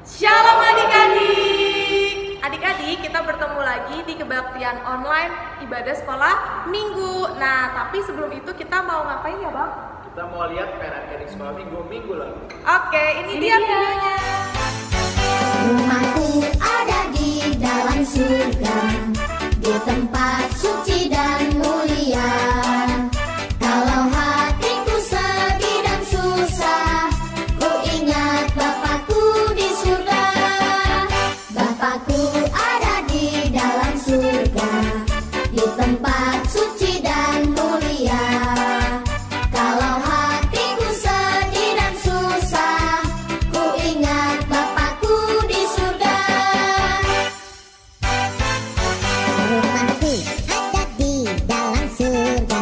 Shalom adik-adik. Adik-adik, kita bertemu lagi di kebaktian online ibadah sekolah minggu. Nah, tapi sebelum itu kita mau ngapain ya, Bang? Kita mau lihat perangkat sekolah minggu lalu. Oke, ini dia videonya. Rumahku ada di dalam surga, di tempat suci dan mulia. Kalau hatiku sedih dan susah, ku ingat Bapakku di surga. Bapakku ada di dalam surga, di tempat suci dan mulia. Kalau hatiku sedih dan susah, ku ingat Bapakku di surga. Rumahku ada di dalam surga,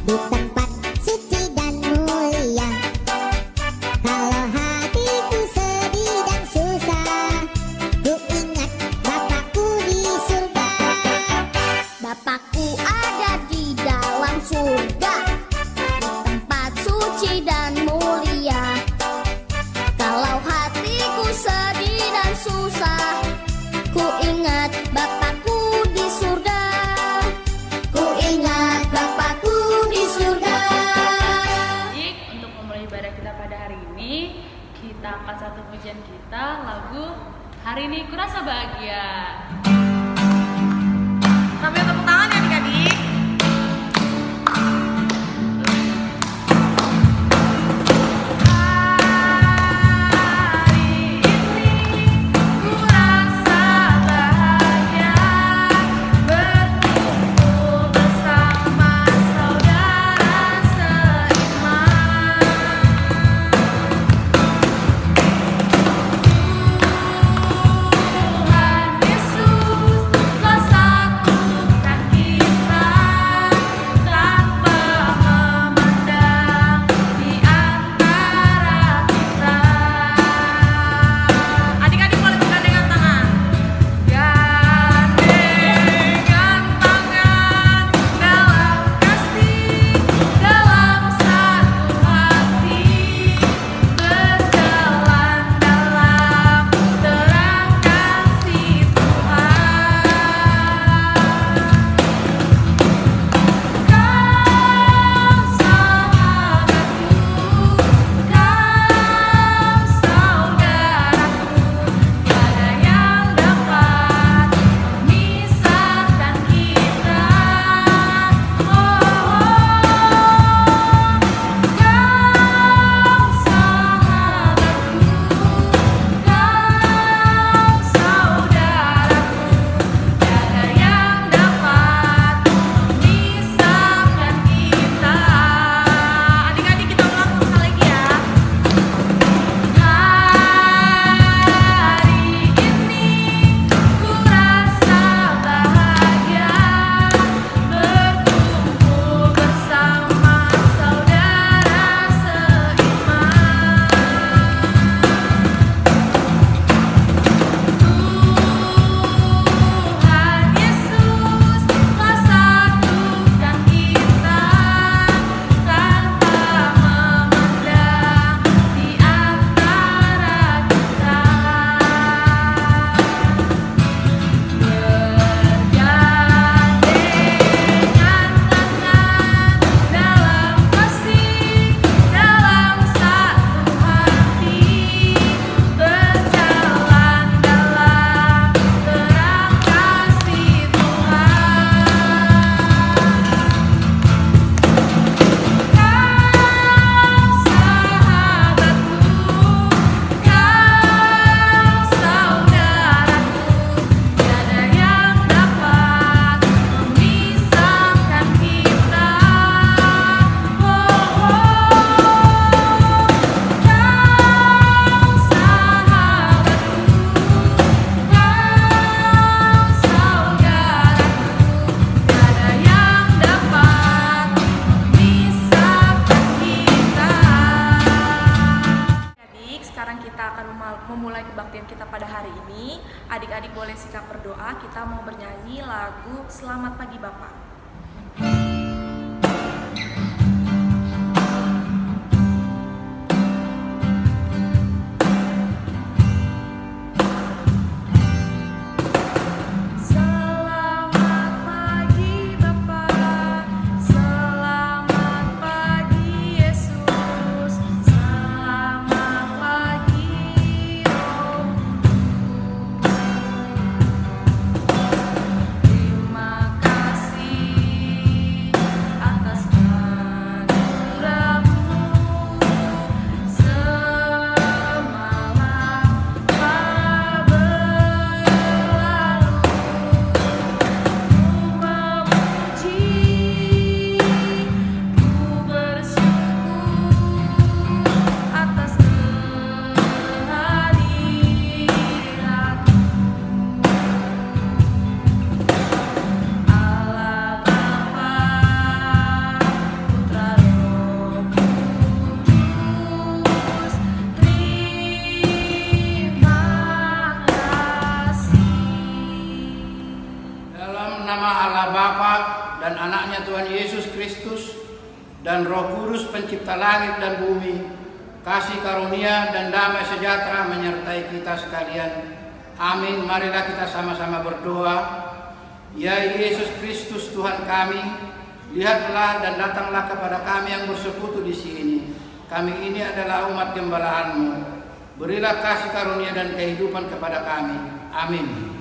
di tempat suci dan mulia. Kalau hatiku sedih dan susah, ku ingat Bapakku di surga. Bapakku ada di dalam surga, di tempat suci dan mulia. Kalau hatiku sedih dan susah, ku ingat Bapakku di surga. Ku ingat Bapakku di surga. Baik, untuk memulai ibadah kita pada hari ini, kita angkat satu pujian kita, lagu Hari Ini Kurasa Bahagia. Sambil tepuk tangan ya adik-adik. Memulai kebaktian kita pada hari ini, adik-adik boleh sikap berdoa. Kita mau bernyanyi lagu Selamat Pagi Bapak. Bapa dan anaknya Tuhan Yesus Kristus dan Roh Kudus pencipta langit dan bumi, kasih karunia dan damai sejahtera menyertai kita sekalian. Amin. Marilah kita sama-sama berdoa. Ya Yesus Kristus Tuhan kami, lihatlah dan datanglah kepada kami yang bersekutu di sini. Kami ini adalah umat gembala-Mu. Berilah kasih karunia dan kehidupan kepada kami. Amin.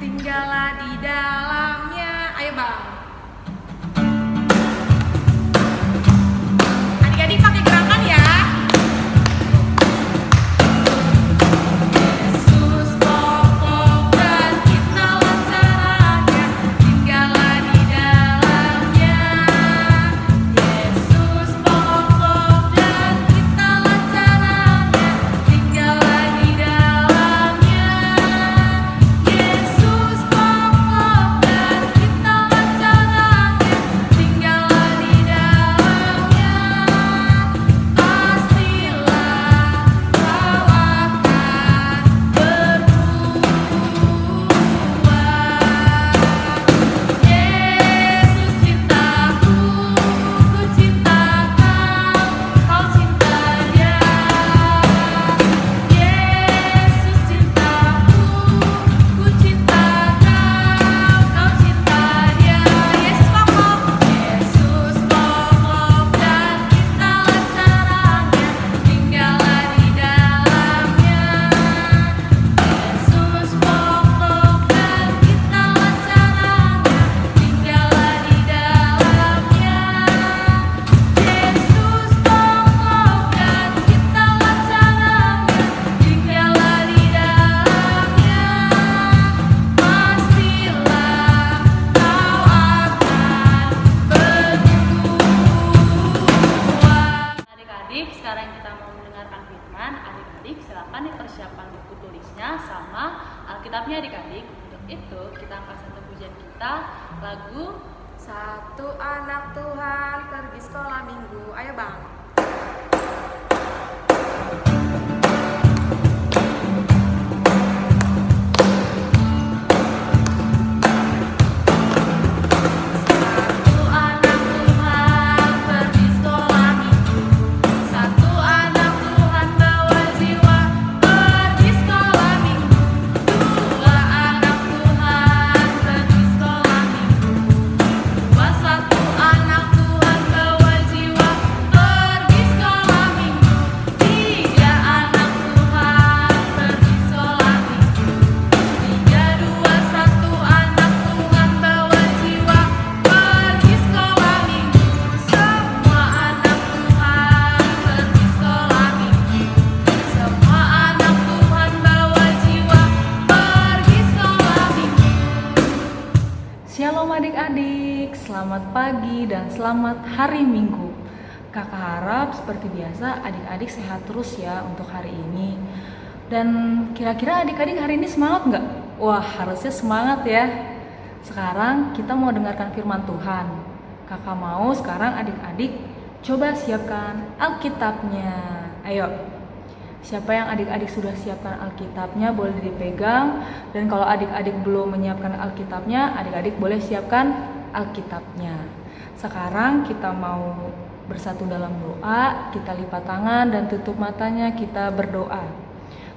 Tinggallah di dalamnya. Ayo bang. Adik-adik pakai gerakan ya. Yesus pokok dan kitalah caranya. Tinggallah di dalamnya. Yesus pokok dan kitalah caranya. Tinggallah di dalamnya. Yesus pokok dan kitalah caranya. Tinggallah di dalamnya. Pastilah kau akan berbuah. Yesus cintaku, ku cinta kau, kau cinta Dia. Yesus cintaku, ku cinta kau, kau cinta Dia. Yesus pokok dan kitalah caranya. Tinggallah di dalamnya. Yesus pokok dan kitalah caranya. Tinggallah di dalamnya. Yesus pokok dan kitalah caranya. Tinggallah di dalamnya. Pastilah kau akan berbuah. Adik-adik, sekarang kita mau mendengarkan firman. Adik-adik, silakan dipersiapkan buku tulisnya sama Alkitabnya adik-adik. Untuk itu, kita angkat satu pujian kita, lagu Satu anak Tuhan pergi sekolah minggu. Ayo bang. Satu anak Tuhan pergi sekolah minggu. Satu anak Tuhan bawa jiwa pergi sekolah minggu. Dua anak Tuhan pergi sekolah minggu. Dua satu anak Tuhan bawa jiwa pergi sekolah minggu. Tiga anak Tuhan pergi sekolah minggu. Tiga dua satu anak Tuhan bawa jiwa pergi sekolah minggu. Semua anak Tuhan pergi sekolah minggu. Semua anak Tuhan bawa jiwa pergi sekolah minggu. Shalom adik-adik, selamat pagi dan selamat hari Minggu. Kakak harap seperti biasa adik-adik sehat terus ya untuk hari ini. Dan kira-kira adik-adik hari ini semangat nggak? Wah, harusnya semangat ya. Sekarang kita mau dengarkan firman Tuhan. Kakak mau sekarang adik-adik coba siapkan Alkitabnya. Ayo. Siapa yang adik-adik sudah siapkan Alkitabnya boleh dipegang. Dan kalau adik-adik belum menyiapkan Alkitabnya, adik-adik boleh siapkan Alkitabnya. Sekarang kita mau bersatu dalam doa. Kita lipat tangan dan tutup matanya, kita berdoa.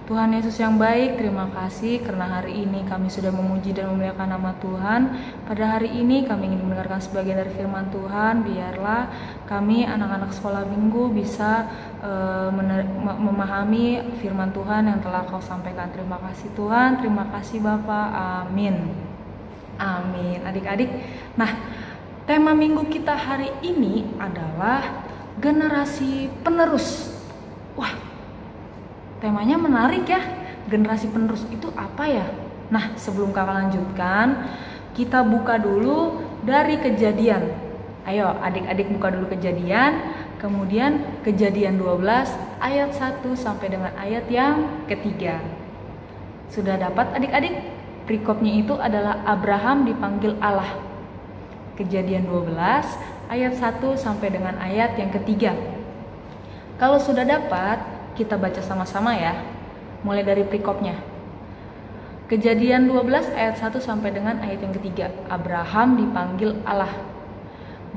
Tuhan Yesus yang baik, terima kasih karena hari ini kami sudah memuji dan memuliakan nama Tuhan. Pada hari ini kami ingin mendengarkan sebagian dari firman Tuhan. Biarlah kami anak-anak sekolah minggu bisa memahami firman Tuhan yang telah Kau sampaikan. Terima kasih Tuhan, terima kasih Bapa. Amin. Amin. Adik-adik, nah tema minggu kita hari ini adalah generasi penerus. Wah, temanya menarik ya. Generasi penerus itu apa ya? Nah, sebelum kakak lanjutkan, kita buka dulu dari Kejadian. Ayo, adik-adik buka dulu Kejadian, kemudian Kejadian 12 ayat 1 sampai dengan ayat yang ketiga. Sudah dapat adik-adik? Perikopnya itu adalah Abraham dipanggil Allah. Kejadian 12 ayat 1 sampai dengan ayat yang ketiga. Kalau sudah dapat, kita baca sama-sama ya, mulai dari perikopnya. Kejadian 12 ayat 1 sampai dengan ayat yang ketiga. Abraham dipanggil Allah.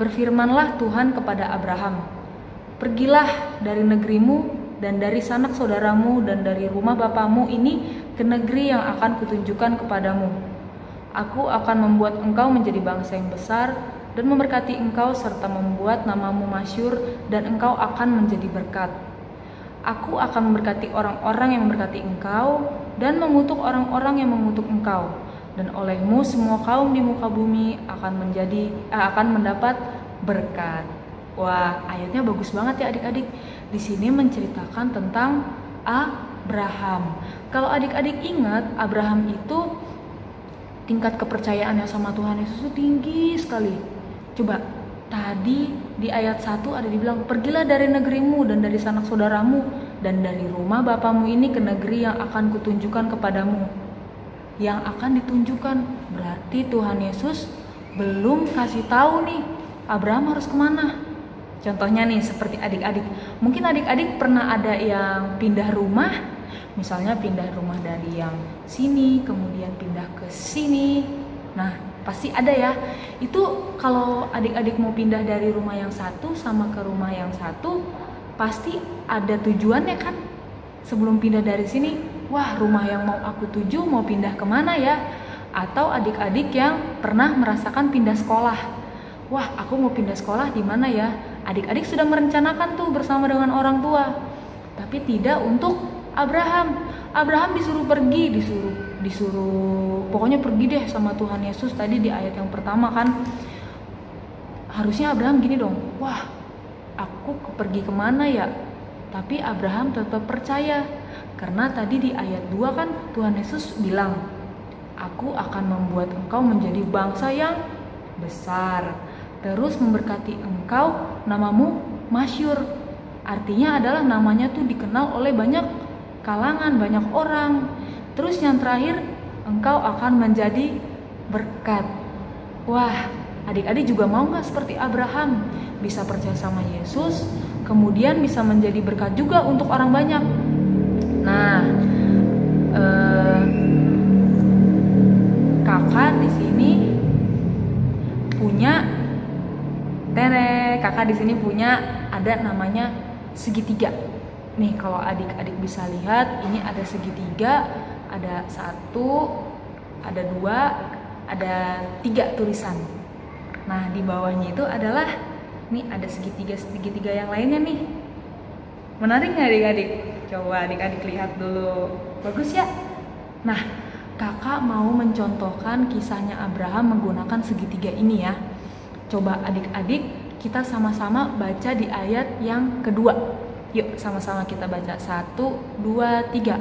Berfirmanlah Tuhan kepada Abraham, pergilah dari negerimu dan dari sanak saudaramu dan dari rumah bapamu ini ke negeri yang akan kutunjukkan kepadamu. Aku akan membuat engkau menjadi bangsa yang besar dan memberkati engkau serta membuat namamu masyhur dan engkau akan menjadi berkat. Aku akan memberkati orang-orang yang memberkati engkau dan mengutuk orang-orang yang mengutuk engkau. Dan olehmu semua kaum di muka bumi akan mendapat berkat. Wah, ayatnya bagus banget ya adik-adik. Di sini menceritakan tentang Abraham. Kalau adik-adik ingat, Abraham itu tingkat kepercayaannya sama Tuhan Yesus itu tinggi sekali. Coba, tadi di ayat 1 ada dibilang, pergilah dari negerimu dan dari sanak saudaramu dan dari rumah bapamu ini ke negeri yang akan kutunjukkan kepadamu. Yang akan ditunjukkan, berarti Tuhan Yesus belum kasih tahu nih Abraham harus kemana. Contohnya nih seperti adik-adik, mungkin adik-adik pernah ada yang pindah rumah, misalnya pindah rumah dari yang sini kemudian pindah ke sini. Nah, pasti ada ya. Itu kalau adik-adik mau pindah dari rumah yang satu sama ke rumah yang satu, pasti ada tujuannya kan. Sebelum pindah dari sini, wah rumah yang mau aku tuju mau pindah kemana ya? Atau adik-adik yang pernah merasakan pindah sekolah, wah aku mau pindah sekolah di mana ya? Adik-adik sudah merencanakan tuh bersama dengan orang tua. Tapi tidak untuk Abraham. Abraham disuruh pergi, disuruh pokoknya pergi deh sama Tuhan Yesus. Tadi di ayat yang pertama kan, harusnya Abraham gini dong, wah aku pergi kemana ya? Tapi Abraham tetap percaya, karena tadi di ayat 2 kan Tuhan Yesus bilang, aku akan membuat engkau menjadi bangsa yang besar, terus memberkati engkau, namamu masyhur. Artinya adalah namanya tuh dikenal oleh banyak kalangan, banyak orang. Terus yang terakhir, engkau akan menjadi berkat. Wah, adik-adik juga mau gak seperti Abraham? Bisa percaya sama Yesus, kemudian bisa menjadi berkat juga untuk orang banyak. Nah, kakak di sini punya kakak di sini punya ada namanya segitiga. Nih kalau adik-adik bisa lihat, ini ada segitiga, ada 1, ada 2, ada 3 tulisan. Nah di bawahnya itu adalah, nih ada segitiga yang lainnya nih. Menarik nggak adik-adik? Coba adik-adik lihat dulu, bagus ya? Nah kakak mau mencontohkan kisahnya Abraham menggunakan segitiga ini ya. Coba adik-adik kita sama-sama baca di ayat yang kedua. Yuk sama-sama kita baca, 1, 2, 3.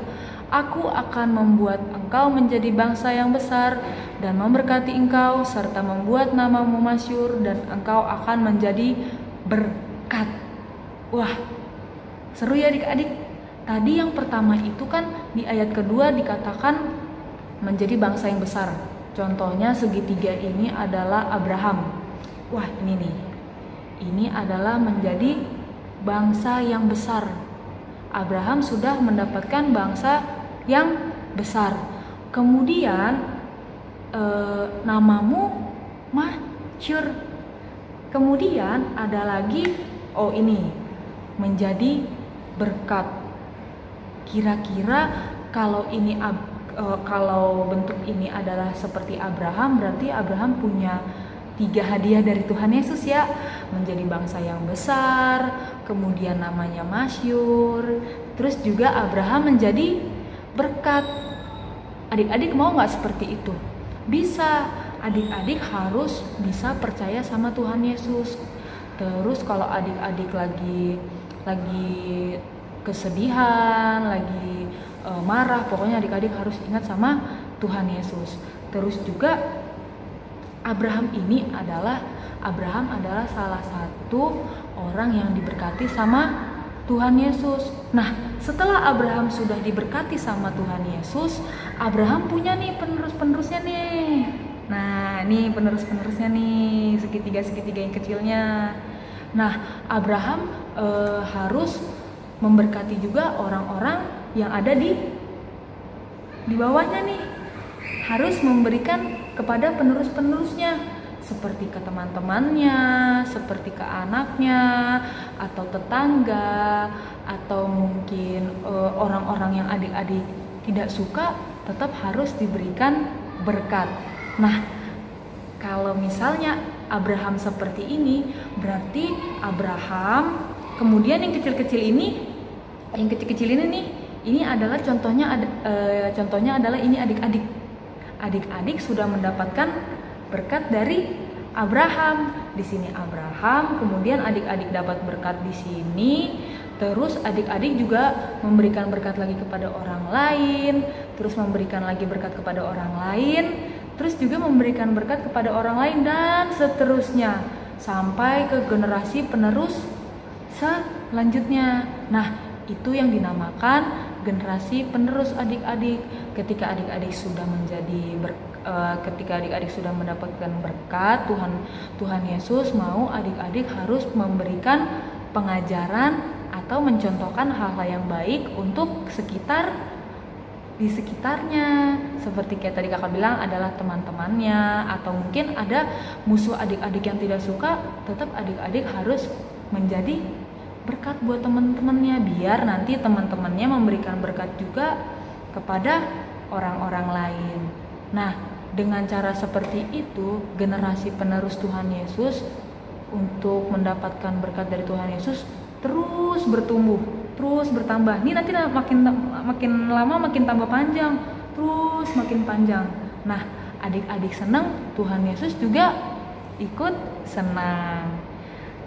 Aku akan membuat engkau menjadi bangsa yang besar dan memberkati engkau serta membuat namamu masyhur dan engkau akan menjadi berkat. Wah, seru ya adik-adik. Tadi yang pertama itu kan di ayat kedua dikatakan menjadi bangsa yang besar. Contohnya segitiga ini adalah Abraham. Wah ini nih, ini adalah menjadi bangsa yang besar. Abraham sudah mendapatkan bangsa yang besar. Kemudian namamu masyhur. Kemudian ada lagi, ini menjadi berkat. Kira-kira kalau bentuk ini adalah seperti Abraham, berarti Abraham punya 3 hadiah dari Tuhan Yesus ya, menjadi bangsa yang besar, kemudian namanya masyhur, terus juga Abraham menjadi berkat. Adik-adik mau nggak seperti itu? Bisa. Adik-adik harus bisa percaya sama Tuhan Yesus. Terus kalau adik-adik lagi kesedihan, lagi marah, pokoknya adik-adik harus ingat sama Tuhan Yesus. Terus juga Abraham adalah salah satu orang yang diberkati sama Tuhan Yesus. Nah, setelah Abraham sudah diberkati sama Tuhan Yesus, Abraham punya nih penerus-penerusnya nih. Nah, ini penerus-penerusnya nih, segitiga-segitiga yang kecilnya. Nah, Abraham harus memberkati juga orang-orang yang ada di bawahnya nih. Harus memberikan kepada penerus-penerusnya, seperti ke teman-temannya, seperti ke anaknya, atau tetangga, atau mungkin orang-orang yang adik-adik tidak suka, tetap harus diberikan berkat. Nah, kalau misalnya Abraham seperti ini, berarti Abraham, kemudian yang kecil-kecil ini nih, ini adalah contohnya adalah ini adik-adik. Adik-adik sudah mendapatkan berkat dari Abraham. Di sini Abraham, kemudian adik-adik dapat berkat di sini. Terus adik-adik juga memberikan berkat lagi kepada orang lain, terus memberikan lagi berkat kepada orang lain, terus juga memberikan berkat kepada orang lain, dan seterusnya sampai ke generasi penerus selanjutnya. Nah, itu yang dinamakan generasi penerus adik-adik. Ketika adik-adik sudah mendapatkan berkat, Tuhan Yesus mau adik-adik harus memberikan pengajaran atau mencontohkan hal-hal yang baik untuk di sekitarnya. Seperti kayak tadi kakak bilang, adalah teman-temannya, atau mungkin ada musuh adik-adik yang tidak suka, tetap adik-adik harus menjadi berkat buat teman-temannya, biar nanti teman-temannya memberikan berkat juga kepada orang-orang lain. Nah, dengan cara seperti itu, generasi penerus Tuhan Yesus untuk mendapatkan berkat dari Tuhan Yesus terus bertumbuh, terus bertambah. Ini nanti makin lama makin tambah panjang, terus makin panjang. Nah, adik-adik senang, Tuhan Yesus juga ikut senang.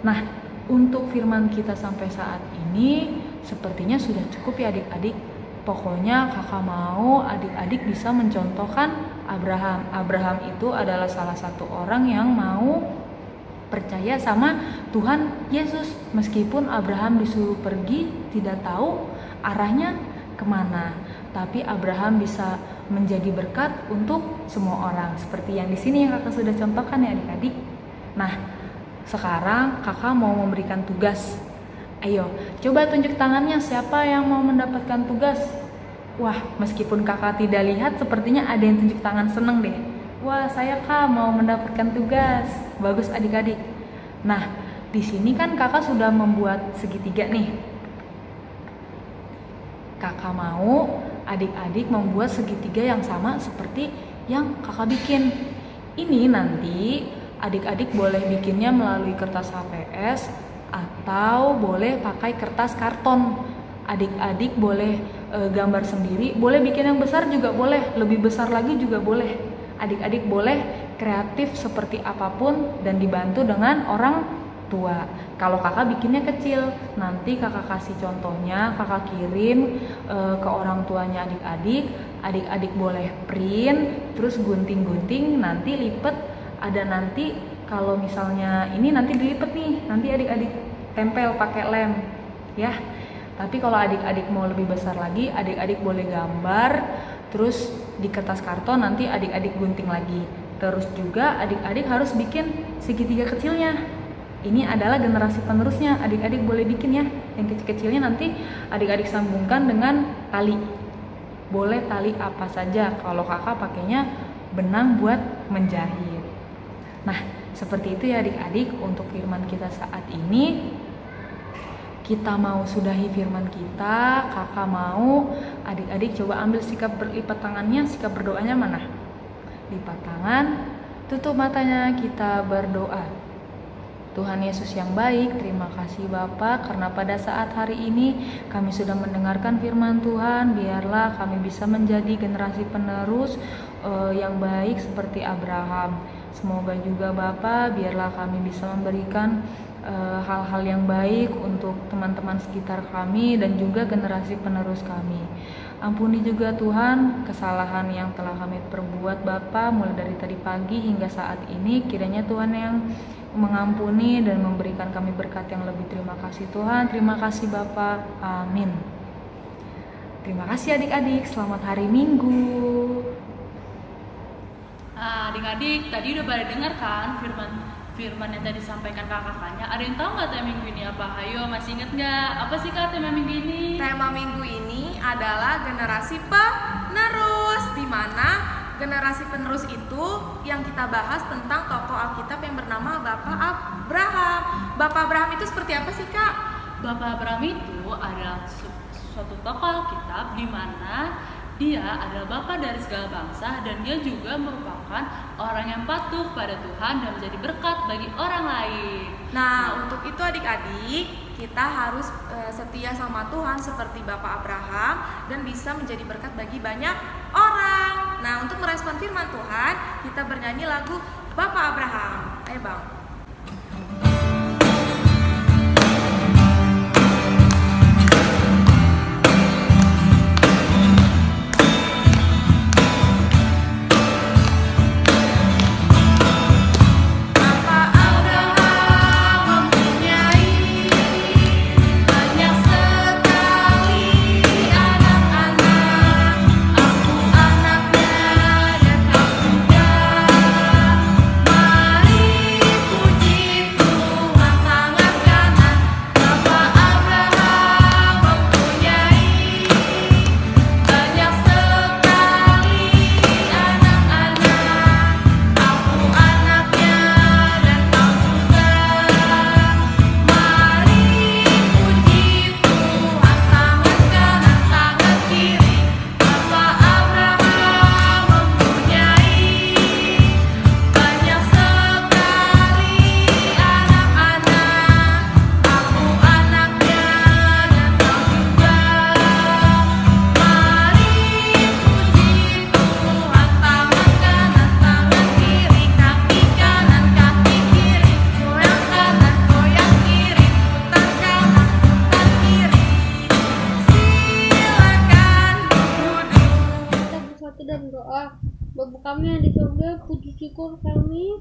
Nah, untuk firman kita sampai saat ini sepertinya sudah cukup ya adik-adik. Pokoknya kakak mau adik-adik bisa mencontohkan Abraham. Abraham itu adalah salah satu orang yang mau percaya sama Tuhan Yesus. Meskipun Abraham disuruh pergi, tidak tahu arahnya kemana, tapi Abraham bisa menjadi berkat untuk semua orang. Seperti yang di sini yang kakak sudah contohkan ya adik-adik. Nah, sekarang kakak mau memberikan tugas. Ayo, coba tunjuk tangannya siapa yang mau mendapatkan tugas. Wah, meskipun kakak tidak lihat, sepertinya ada yang tunjuk tangan seneng deh. Wah, saya kak mau mendapatkan tugas. Bagus adik-adik. Nah, di sini kan kakak sudah membuat segitiga nih. Kakak mau adik-adik membuat segitiga yang sama seperti yang kakak bikin. Ini nanti adik-adik boleh bikinnya melalui kertas HPS atau boleh pakai kertas karton. Adik-adik boleh gambar sendiri, boleh bikin yang besar juga boleh, lebih besar lagi juga boleh. Adik-adik boleh kreatif seperti apapun dan dibantu dengan orang tua. Kalau kakak bikinnya kecil, nanti kakak kasih contohnya, kakak kirim ke orang tuanya adik-adik. Adik-adik boleh print, terus gunting-gunting, nanti lipet. Ada nanti kalau misalnya ini nanti dilipet nih, nanti adik-adik tempel pakai lem ya. Tapi kalau adik-adik mau lebih besar lagi, adik-adik boleh gambar terus di kertas karton, nanti adik-adik gunting lagi. Terus juga adik-adik harus bikin segitiga kecilnya. Ini adalah generasi penerusnya, adik-adik boleh bikin ya. Yang kecil-kecilnya nanti adik-adik sambungkan dengan tali. Boleh tali apa saja, kalau kakak pakainya benang buat menjahit. Nah, seperti itu ya adik-adik untuk firman kita saat ini. kita mau sudahi firman kita, kakak mau adik-adik coba ambil sikap berlipat tangannya, sikap berdoanya mana? Lipat tangan, tutup matanya, kita berdoa. Tuhan Yesus yang baik, terima kasih Bapa karena pada saat hari ini kami sudah mendengarkan firman Tuhan. Biarlah kami bisa menjadi generasi penerus yang baik seperti Abraham. Semoga juga Bapa, biarlah kami bisa memberikan hal-hal yang baik untuk teman-teman sekitar kami dan juga generasi penerus kami. Ampuni juga Tuhan kesalahan yang telah kami perbuat Bapa mulai dari tadi pagi hingga saat ini. Kiranya Tuhan yang mengampuni dan memberikan kami berkat yang lebih. Terima kasih Tuhan, terima kasih Bapa, amin. Terima kasih adik-adik, selamat hari Minggu. Adik-adik tadi udah pada dengar kan firman yang tadi disampaikan kakaknya. Ada yang tahu nggak tema minggu ini apa? Ayo, masih inget nggak? Apa sih kak tema minggu ini? Tema minggu ini adalah generasi penerus, di mana generasi penerus itu yang kita bahas tentang tokoh Alkitab yang bernama Bapak Abraham. Bapak Abraham itu seperti apa sih kak? Bapak Abraham itu adalah suatu tokoh Alkitab di mana dia adalah bapak dari segala bangsa dan dia juga merupakan orang yang patuh pada Tuhan dan menjadi berkat bagi orang lain. Nah, untuk itu adik-adik, kita harus setia sama Tuhan seperti Bapak Abraham dan bisa menjadi berkat bagi banyak orang. Nah, untuk merespon firman Tuhan, kita bernyanyi lagu Bapak Abraham. Ayo Bang. Bapa kami yang di surga, puji syukur kami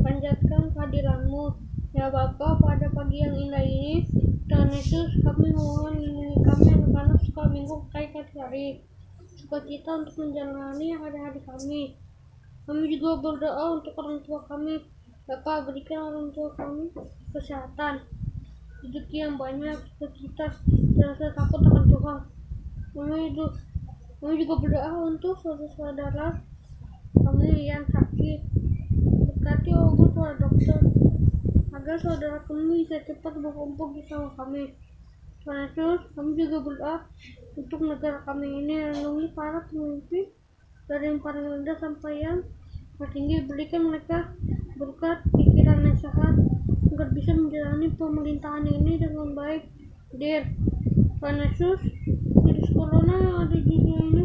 panjatkan kehadiran-Mu. Ya Bapa, pada pagi yang indah ini, Tuhan Yesus, kami mohon lindungi kami anak-anak sekolah minggu kait hari. Sukacita untuk menjalani hari-hari kami. Kami juga berdoa untuk orang tua kami. Bapa, berikan orang tua kami kesehatan, rezeki yang banyak, sukacita, dan rasa takut akan Tuhan. Kami juga berdoa untuk saudara-saudara kami yang sakit. Berkati obat para dokter, agar saudara kami bisa cepat berkumpul bersama kami. Tuhan Yesus, kami juga berdoa untuk negara kami ini. Lindungi para pemimpin dari yang paling rendah sampai yang tertinggi. Berikan mereka berkat pikiran yang sehat agar bisa menjalani pemerintahan ini dengan baik. Tuhan Yesus, virus corona yang ada di dunia ini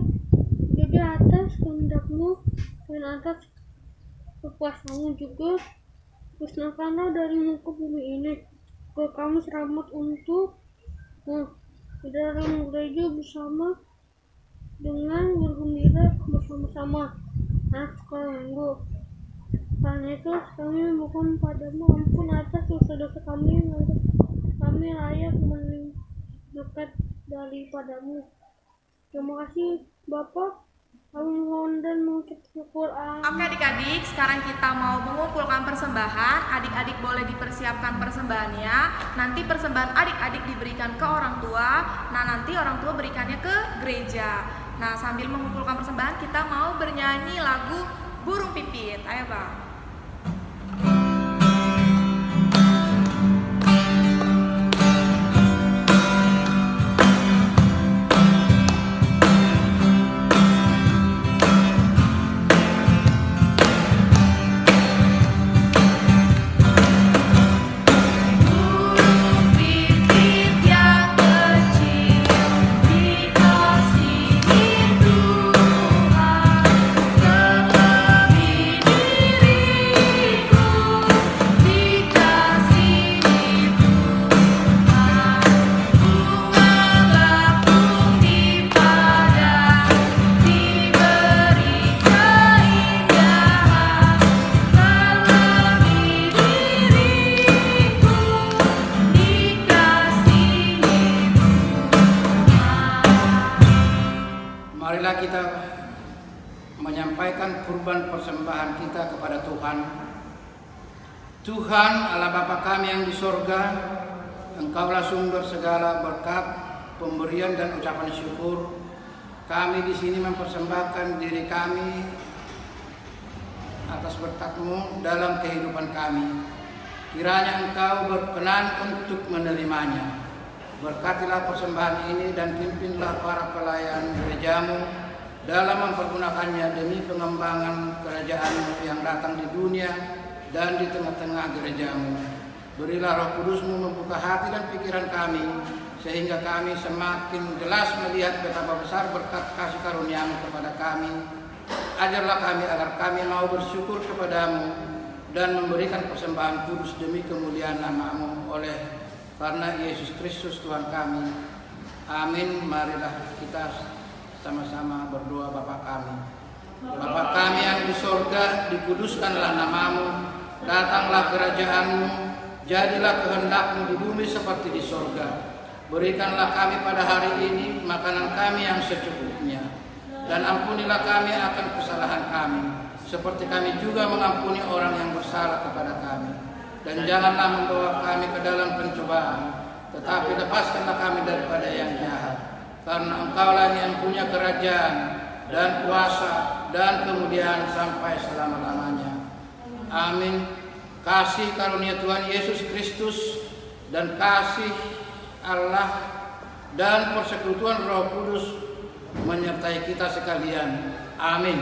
jadi atas kehendak-Mu dan atas kekuasaan-Mu juga. Musnahkanlah dari muka bumi ini, agar kami selamat untuk di dalam gereja bersama dengan bergembira bersama-sama anak sekolah minggu. Tuhan Yesus, kami mohon padamu ampun atas dosa-dosa kami yang kami layak mendekat daripadamu. Terima kasih Bapa, kami mohon dan mengucap syukur. Oke adik-adik, sekarang kita mau mengumpulkan persembahan. Adik-adik boleh dipersiapkan persembahannya. Nanti persembahan adik-adik diberikan ke orang tua. Nah nanti orang tua berikannya ke gereja. Nah sambil mengumpulkan persembahan, kita mau bernyanyi lagu Burung Pipit. Ayo Bang. marilah kita menyampaikan kurban persembahan kita kepada Tuhan. Tuhan Allah Bapa kami yang di sorga, Engkaulah sumber segala berkat, pemberian dan ucapan syukur. Kami di sini mempersembahkan diri kami atas berkat-Mu dalam kehidupan kami. Kiranya Engkau berkenan untuk menerimanya. Berkatilah persembahan ini dan pimpinlah para pelayan gereja-Mu dalam mempergunakannya demi pengembangan kerajaan-Mu yang datang di dunia dan di tengah-tengah gereja-Mu. Berilah Roh Kudus-Mu membuka hati dan pikiran kami, sehingga kami semakin jelas melihat betapa besar berkat kasih karunia-Mu kepada kami. Ajarlah kami agar kami mau bersyukur kepadamu dan memberikan persembahan kudus demi kemuliaan nama-Mu oleh karena Yesus Kristus Tuhan kami. Amin. Marilah kita sama-sama berdoa. Bapa kami, Bapa kami yang di sorga, dikuduskanlah nama-Mu, datanglah kerajaan-Mu, jadilah kehendak-Mu di bumi seperti di sorga. Berikanlah kami pada hari ini makanan kami yang secukupnya, dan ampunilah kami akan kesalahan kami, seperti kami juga mengampuni orang yang bersalah kepada kami. Dan janganlah membawa kami ke dalam pencobaan, tetapi lepaskanlah kami daripada yang jahat. Karena Engkaulah yang punya kerajaan dan kuasa dan kemudian sampai selama-lamanya. Amin. Kasih karunia Tuhan Yesus Kristus dan kasih Allah dan persekutuan Roh Kudus menyertai kita sekalian. Amin.